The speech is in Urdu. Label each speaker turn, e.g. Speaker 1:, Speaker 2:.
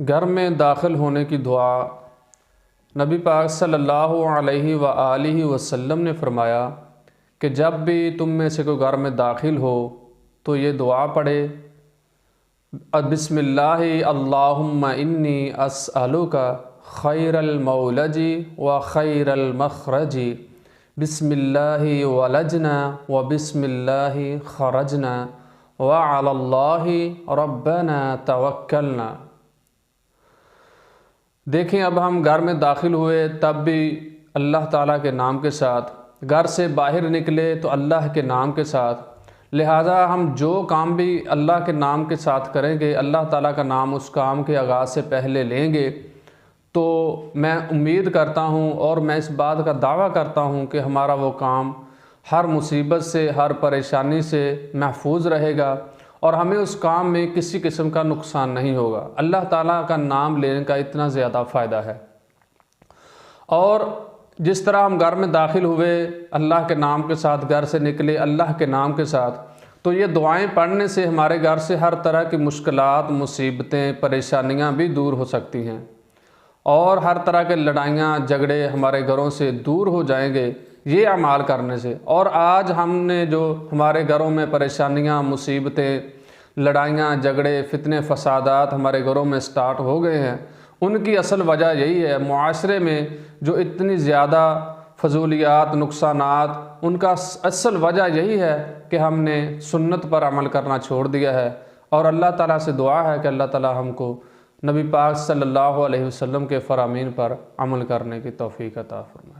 Speaker 1: گھر میں داخل ہونے کی دعا نبی پاک صلی اللہ علیہ وآلہ وسلم نے فرمایا کہ جب بھی تم میں سے کوئی گھر میں داخل ہو تو یہ دعا پڑھے، بسم اللہ اللہم انی اسألک خیر المولج و خیر المخرج، بسم اللہ ولجنا و بسم اللہ خرجنا وعلی اللہ ربنا توکلنا۔ دیکھیں، اب ہم گھر میں داخل ہوئے تب بھی اللہ تعالیٰ کے نام کے ساتھ، گھر سے باہر نکلے تو اللہ کے نام کے ساتھ، لہٰذا ہم جو کام بھی اللہ کے نام کے ساتھ کریں گے، اللہ تعالیٰ کا نام اس کام کے آغاز سے پہلے لیں گے، تو میں امید کرتا ہوں اور میں اس بات کا دعویٰ کرتا ہوں کہ ہمارا وہ کام ہر مصیبت سے، ہر پریشانی سے محفوظ رہے گا اور ہمیں اس کام میں کسی قسم کا نقصان نہیں ہوگا۔ اللہ تعالیٰ کا نام لینے کا اتنا زیادہ فائدہ ہے۔ اور جس طرح ہم گھر میں داخل ہوئے اللہ کے نام کے ساتھ، گھر سے نکلے اللہ کے نام کے ساتھ، تو یہ دعائیں پڑھنے سے ہمارے گھر سے ہر طرح کی مشکلات، مصیبتیں، پریشانیاں بھی دور ہو سکتی ہیں اور ہر طرح کے لڑائیاں، جھگڑے ہمارے گھروں سے دور ہو جائیں گے یہ اعمال کرنے سے۔ اور آج ہم نے جو ہمارے گھروں میں پریشانیاں، مصیبتیں، لڑائیاں، جھگڑے، فتنے، فسادات ہمارے گھروں میں سٹارٹ ہو گئے ہیں، ان کی اصل وجہ یہی ہے۔ معاشرے میں جو اتنی زیادہ فضولیات، نقصانات، ان کا اصل وجہ یہی ہے کہ ہم نے سنت پر عمل کرنا چھوڑ دیا ہے۔ اور اللہ تعالیٰ سے دعا ہے کہ اللہ تعالیٰ ہم کو نبی پاک صلی اللہ علیہ وسلم کے فرامین پر عمل کرنے کی توفیق عطا فرمائے۔